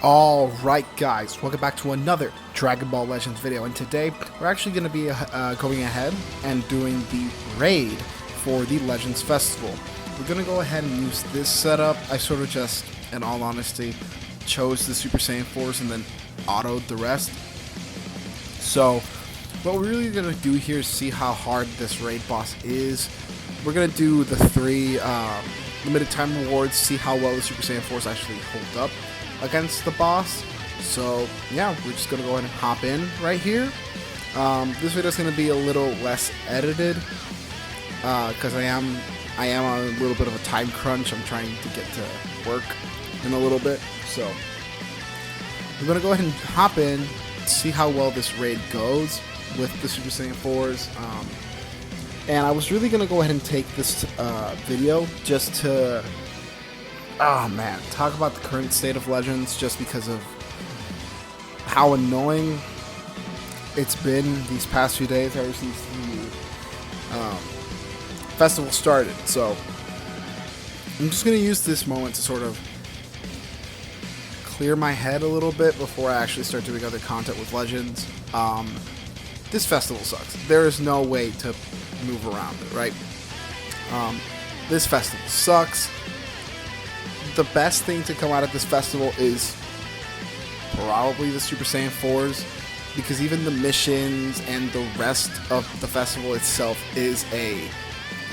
Alright guys, welcome back to another Dragon Ball Legends video, and today we're actually going to be going ahead and doing the raid for the Legends Festival. We're going to go ahead and use this setup. I sort of just, in all honesty, chose the Super Saiyan 4s and then autoed the rest. So what we're really going to do here is see how hard this raid boss is. We're going to do the three limited time rewards, see how well the Super Saiyan 4s actually hold up against the boss. So yeah, we're just gonna go ahead and hop in right here. This video is gonna be a little less edited because I am on a little bit of a time crunch. I'm trying to get to work in a little bit, so we're gonna go ahead and hop in, see how well this raid goes with the Super Saiyan 4s. And I was really gonna go ahead and take this video just to talk about the current state of Legends, just because of how annoying it's been these past few days ever since the festival started. So I'm just going to use this moment to sort of clear my head a little bit before I actually start doing other content with Legends. This festival sucks. There is no way to move around it, right? This festival sucks. The best thing to come out of this festival is probably the Super Saiyan 4s, because even the missions and the rest of the festival itself is a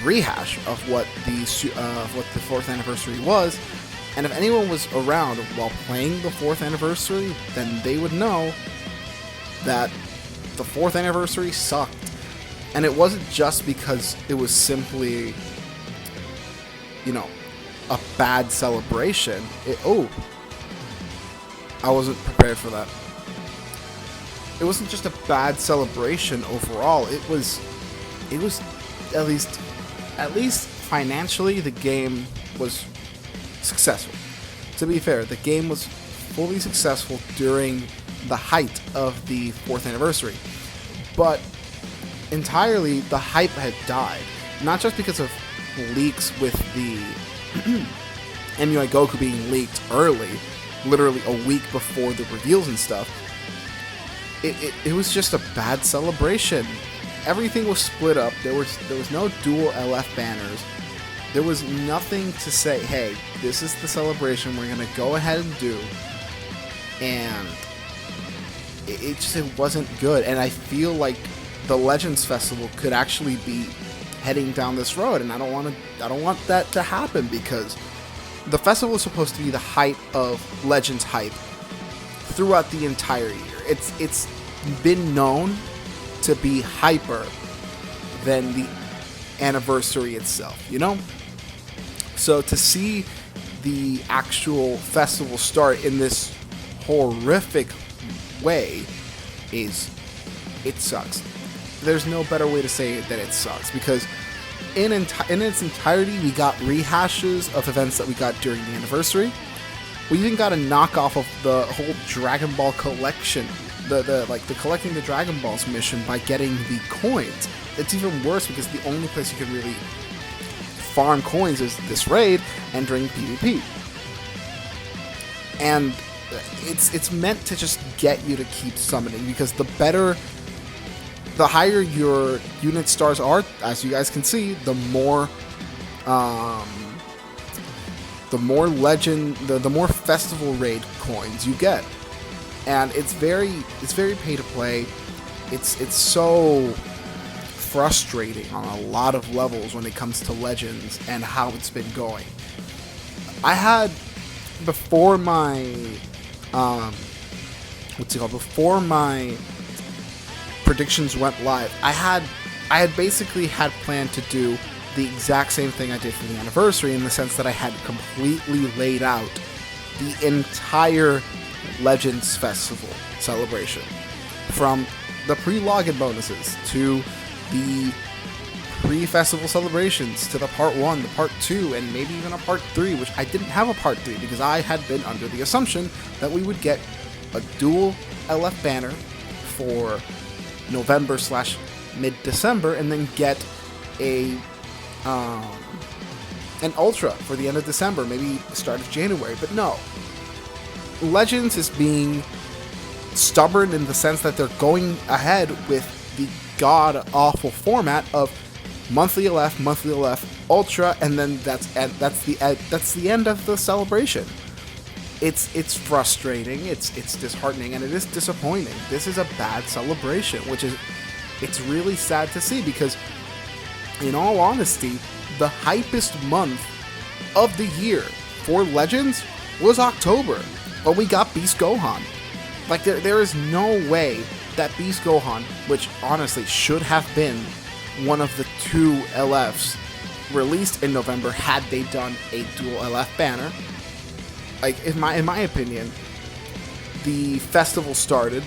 rehash of what the 4th anniversary was. And if anyone was around while playing the 4th anniversary, then they would know that the 4th anniversary sucked. And it wasn't just because it was simply, a bad celebration. I wasn't prepared for that. It wasn't just a bad celebration overall. It was at least financially, the game was successful. To be fair, the game was fully successful during the height of the 4th anniversary. But entirely, the hype had died. Not just because of leaks with the MUI Goku being leaked early, literally a week before the reveals and stuff. It was just a bad celebration. Everything was split up. There was no dual LF banners. There was nothing to say, hey, this is the celebration we're gonna go ahead and do. And it wasn't good. And I feel like the Legends Festival could actually be heading down this road, and I don't want that to happen, because the festival is supposed to be the height of Legends hype throughout the entire year. It's been known to be hyper than the anniversary itself, So to see the actual festival start in this horrific way it sucks. There's no better way to say that it sucks, because in its entirety, we got rehashes of events that we got during the anniversary. We even got a knockoff of the whole Dragon Ball collection, the collecting the Dragon Balls mission by getting the coins. It's even worse because the only place you can really farm coins is this raid and during PvP. And it's meant to just get you to keep summoning, because the higher your unit stars are, as you guys can see, the more festival raid coins you get. And it's very pay to play. It's so frustrating on a lot of levels when it comes to Legends and how it's been going. I had, before my predictions went live, I had basically had planned to do the exact same thing I did for the anniversary, in the sense that I had completely laid out the entire Legends Festival celebration, from the pre-login bonuses to the pre-festival celebrations to the part 1, the part 2, and maybe even a part 3, which I didn't have a part 3 because I had been under the assumption that we would get a dual LF banner for November/mid-December, and then get an Ultra for the end of December, maybe the start of January. But no, Legends is being stubborn in the sense that they're going ahead with the god-awful format of monthly LF, Ultra, and then that's the end of the celebration. It's frustrating, it's disheartening, and it is disappointing. This is a bad celebration, it's really sad to see, because in all honesty, the hypest month of the year for Legends was October, when we got Beast Gohan. Like, there is no way that Beast Gohan, which honestly should have been one of the 2 LFs released in November had they done a dual LF banner. Like, in my opinion, the festival started.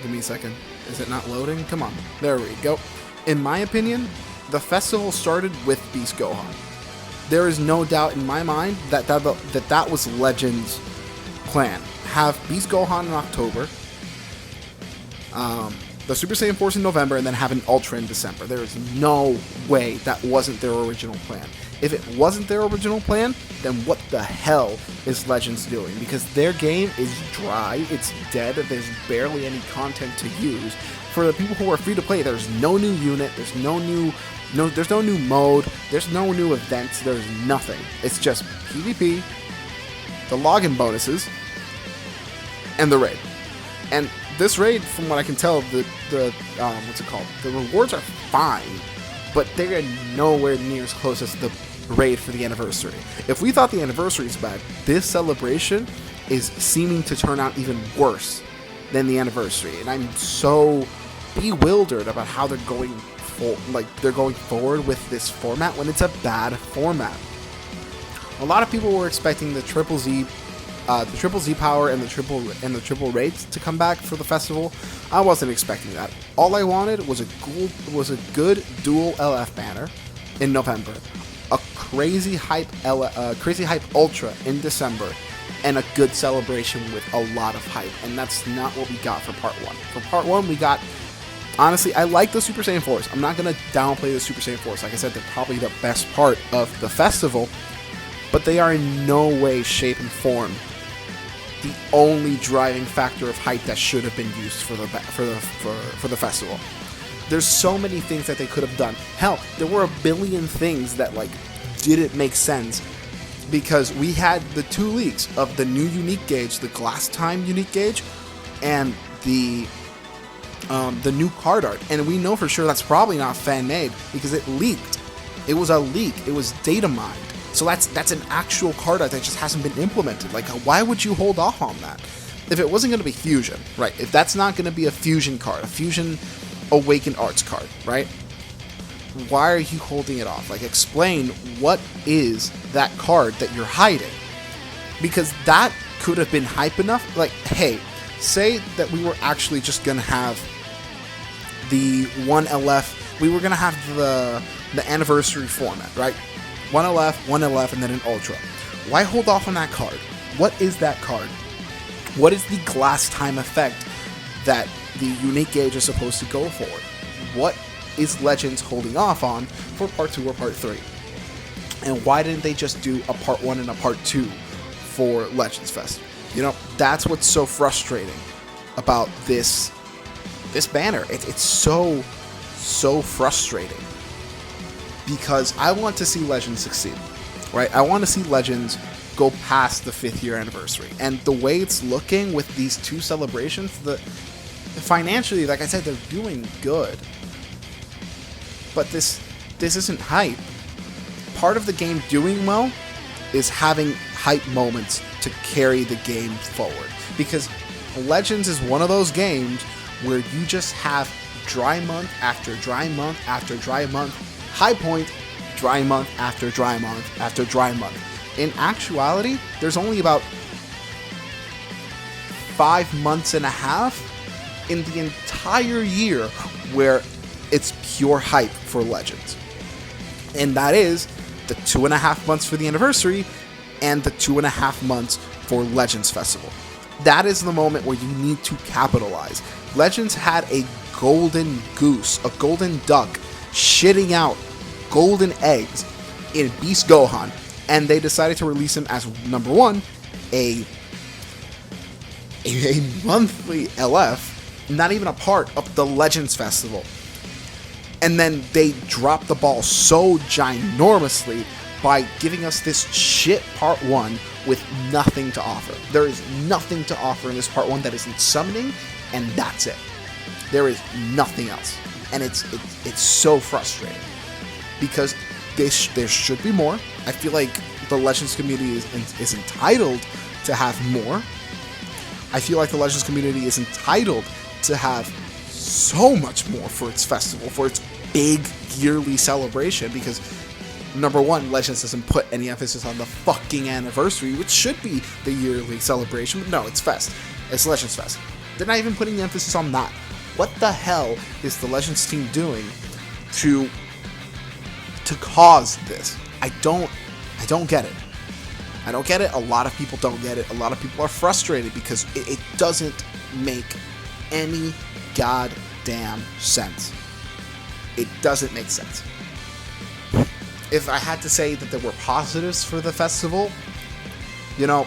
Give me a second. Is it not loading? Come on. There we go. In my opinion, the festival started with Beast Gohan. There is no doubt in my mind that was Legends' plan. Have Beast Gohan in October, the Super Saiyan Force in November, and then have an Ultra in December. There is no way that wasn't their original plan. If it wasn't their original plan, then what the hell is Legends doing? Because their game is dry, it's dead, there's barely any content to use. For the people who are free to play, there's no new unit, there's no new mode, there's no new events, there's nothing. It's just PvP, the login bonuses, and the raid. And this raid, from what I can tell, the what's it called? The rewards are fine, but they're nowhere near as close as the raid for the anniversary. If we thought the anniversary is bad, this celebration is seeming to turn out even worse than the anniversary, and I'm so bewildered about how they're going forward with this format when it's a bad format. A lot of people were expecting the Triple Z power and the triple raids to come back for the festival. I wasn't expecting that. All I wanted was a good dual LF banner in November, a crazy hype Ultra in December, and a good celebration with a lot of hype. And that's not what we got for Part 1. For Part 1, we got, honestly, I like the Super Saiyan Force. I'm not going to downplay the Super Saiyan Force. Like I said, they're probably the best part of the festival, but they are in no way, shape, and form the only driving factor of hype that should have been used for the festival. There's so many things that they could have done. Hell, there were a billion things that didn't make sense, because we had the 2 leaks of the new unique gauge, the Glass Time unique gauge, and the new card art, and we know for sure that's probably not fan made because it leaked. It was a leak. It was data mined. So that's an actual card art that just hasn't been implemented. Like, why would you hold off on that? If it wasn't going to be Fusion, right? If that's not going to be a Fusion card, a Fusion Awakened Arts card, right? Why are you holding it off? Explain what is that card that you're hiding? Because that could have been hype enough. Hey, say that we were actually just going to have the 1LF, we were going to have the anniversary format, right? 1LF, and then an Ultra. Why hold off on that card? What is that card? What is the Glass Time effect that the unique gauge is supposed to go for? What is Legends holding off on for Part 2 or Part 3? And why didn't they just do a Part 1 and a Part 2 for Legends Fest? That's what's so frustrating about this banner. It's so frustrating, because I want to see Legends succeed, right? I want to see Legends go past the 5th year anniversary. And the way it's looking with these 2 celebrations, financially, like I said, they're doing good. But this isn't hype. Part of the game doing well is having hype moments to carry the game forward. Because Legends is one of those games where you just have dry month after dry month after dry month, high point, dry month after dry month after dry month. In actuality, there's only about 5 months and a half in the entire year where it's pure hype for Legends. And that is the 2.5 months for the anniversary and the 2.5 months for Legends Festival. That is the moment where you need to capitalize. Legends had a golden goose, a golden duck, shitting out golden eggs in Beast Gohan, and they decided to release him as number 1, a monthly LF, not even a part of the Legends Festival. And then they drop the ball so ginormously by giving us this shit part 1 with nothing to offer. There is nothing to offer in this part 1 that isn't summoning, and that's it. There is nothing else. And it's so frustrating because there should be more. I feel like the Legends community is entitled to have more. I feel like the Legends community is entitled to have so much more for its festival, for its big yearly celebration, because number one, Legends doesn't put any emphasis on the fucking anniversary, which should be the yearly celebration, but no, it's Fest. It's Legends Fest. They're not even putting emphasis on that. What the hell is the Legends team doing to cause this? I don't get it. I don't get it. A lot of people don't get it. A lot of people are frustrated because it doesn't make any goddamn sense. It doesn't make sense. If I had to say that there were positives for the festival, you know,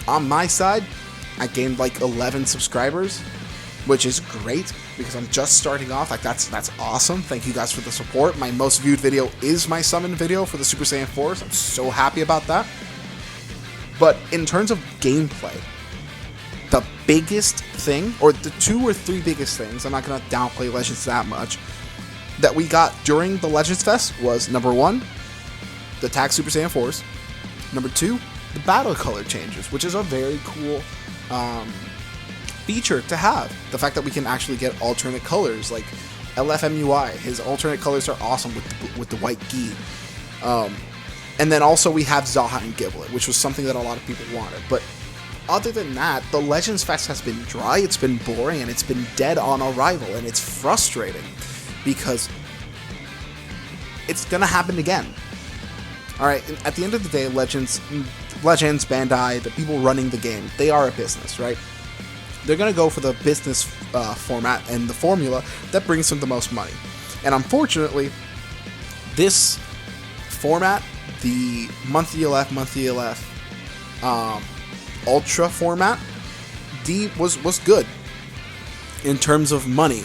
on my side, I gained like 11 subscribers, which is great because I'm just starting off. Like that's awesome. Thank you guys for the support. My most viewed video is my summon video for the Super Saiyan 4s. I'm so happy about that. But in terms of gameplay, the biggest thing, or the 2 or 3 biggest things, I'm not going to downplay Legends that much, that we got during the Legends Fest was, number 1, the Tag Super Saiyan 4s. Number 2, the battle color changes, which is a very cool feature to have. The fact that we can actually get alternate colors, like LFMUI, his alternate colors are awesome with the white gi. And then also we have Zaha and Giblet, which was something that a lot of people wanted. But other than that, the Legends Fest has been dry, it's been boring, and it's been dead on arrival, and it's frustrating because it's gonna happen again. Alright, at the end of the day, Legends, Bandai, the people running the game, they are a business, right? They're gonna go for the business format and the formula that brings them the most money. And unfortunately, this format, the monthly LF, Ultra format, was good in terms of money,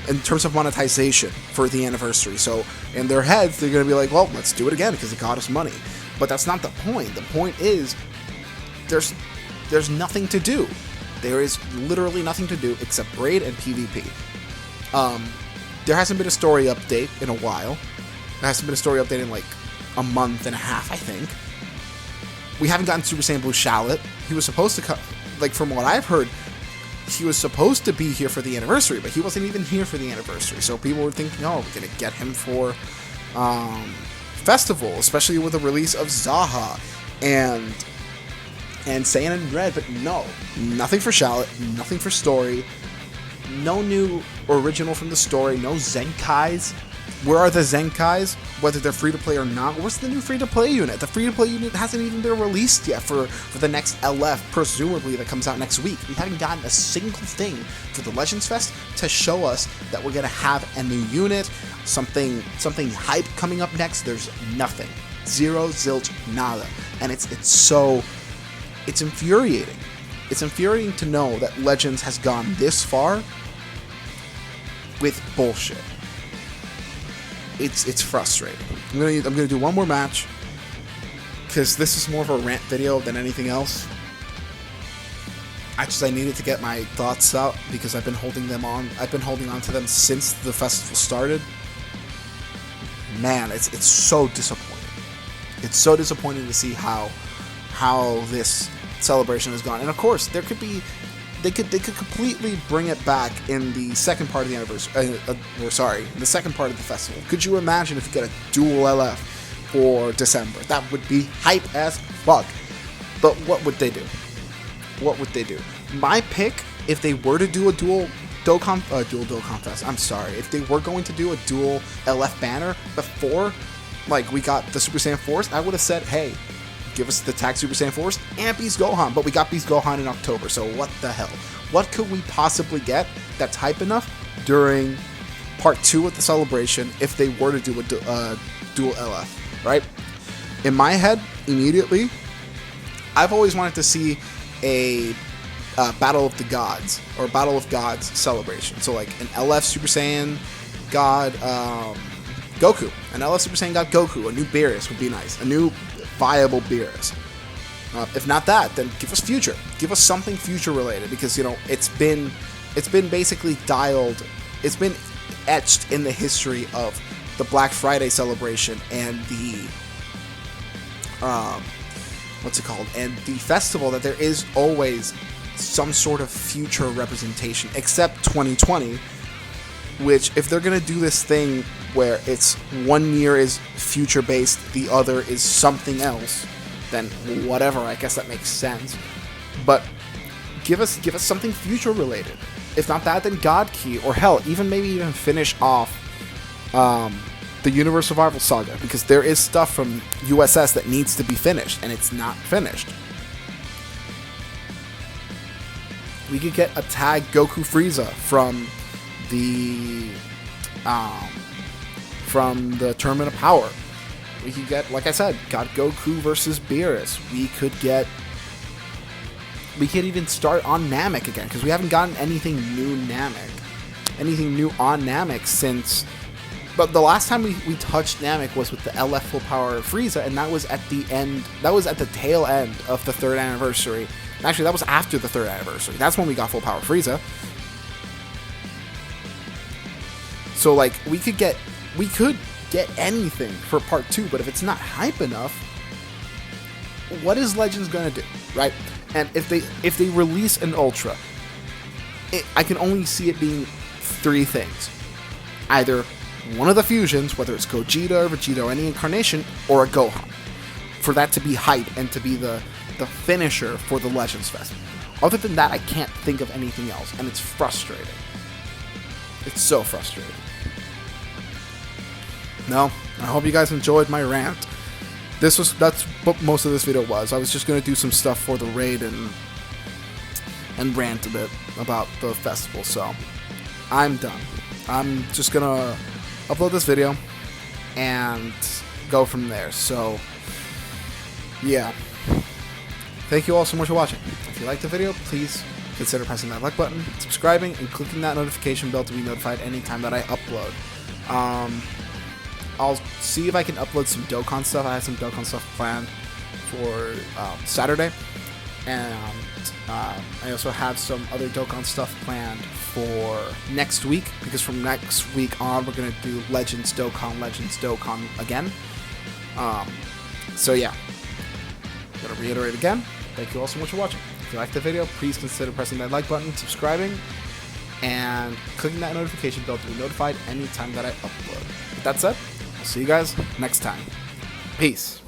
in terms of monetization for the anniversary. So in their heads, they're going to be like, well, let's do it again because it got us money. But that's not the point. The point is there's nothing to do. There is literally nothing to do except raid and PvP. There hasn't been a story update in a while. There hasn't been a story update in like a month and a half, I think. We haven't gotten Super Saiyan Blue Shallot. He was supposed to come, like from what I've heard, he was supposed to be here for the anniversary, but he wasn't even here for the anniversary. So people were thinking, oh, we're gonna get him for Festival, especially with the release of Zaha and Saiyan in Red. But no, nothing for Shallot, nothing for story, no new original from the story, no Zenkais. Where are the Zenkais? Whether they're free to play or not. Where's the new free to play unit? The free to play unit hasn't even been released yet for the next LF, presumably that comes out next week. We haven't gotten a single thing for the Legends Fest to show us that we're gonna have a new unit, something hype coming up next. There's nothing. Zero, zilch, nada. And it's infuriating. It's infuriating to know that Legends has gone this far with bullshit. It's frustrating. I'm gonna do one more match because this is more of a rant video than anything else. I needed to get my thoughts out because I've been holding on to them since the festival started. Man, it's so disappointing. It's so disappointing to see how this celebration has gone. And of course, they could completely bring it back in the second part of the anniversary. The second part of the festival. Could you imagine if you get a dual LF for December? That would be hype as fuck. But what would they do? What would they do? My pick, if they were to do a dual Dokkan Fest, I'm sorry, if they were going to do a dual LF banner before, like, we got the Super Saiyan 4s, I would have said, hey, give us the Tag Super Saiyan 4s and Beast Gohan, but we got Beast Gohan in October, so what the hell? What could we possibly get that's hype enough during part 2 of the celebration if they were to do a dual LF, right? In my head, immediately, I've always wanted to see a Battle of the Gods or Battle of Gods celebration. So like an LF Super Saiyan God Goku, an LF Super Saiyan God Goku, a new Beerus would be nice, a new viable Beerus. If not that, then give us Future. Give us something Future related, because you know it's been basically dialed, it's been etched in the history of the Black Friday celebration and the what's it called, and the festival, that there is always some sort of future representation, except 2020, which if they're gonna do this thing where it's one year is future based, the other is something else, then whatever, I guess that makes sense. But give us something future related. If not that, then God Key, or hell, maybe even finish off the Universe Survival Saga, because there is stuff from USS that needs to be finished, and it's not finished. We could get a tag Goku Frieza from the Tournament of Power. We could get, like I said, God Goku versus Beerus. We could even start on Namek again, because we haven't gotten anything new on Namek since. But the last time we touched Namek was with the LF Full Power Frieza, and that was at the end. That was at the tail end of the 3rd anniversary. Actually, that was after the 3rd anniversary. That's when we got Full Power Frieza. So like we could get anything for part 2, but if it's not hype enough, what is Legends gonna do, right? And if they release an Ultra, I can only see it being 3 things: either one of the fusions, whether it's Gogeta or Vegeta or any incarnation, or a Gohan, for that to be hype and to be the finisher for the Legends Fest. Other than that, I can't think of anything else, and it's frustrating. It's so frustrating. No, I hope you guys enjoyed my rant. That's what most of this video was. I was just gonna do some stuff for the raid and rant a bit about the festival, so I'm done. I'm just gonna upload this video and go from there. So yeah, thank you all so much for watching. If you liked the video, please consider pressing that like button, subscribing, and clicking that notification bell to be notified anytime that I upload. I'll see if I can upload some Dokkan stuff. I have some Dokkan stuff planned for Saturday, and I also have some other Dokkan stuff planned for next week, because from next week on we're going to do Legends Dokkan again. So yeah, I'm going to reiterate again, thank you all so much for watching. If you liked the video, please consider pressing that like button, subscribing, and clicking that notification bell to be notified anytime that I upload. With that said, I'll see you guys next time. Peace.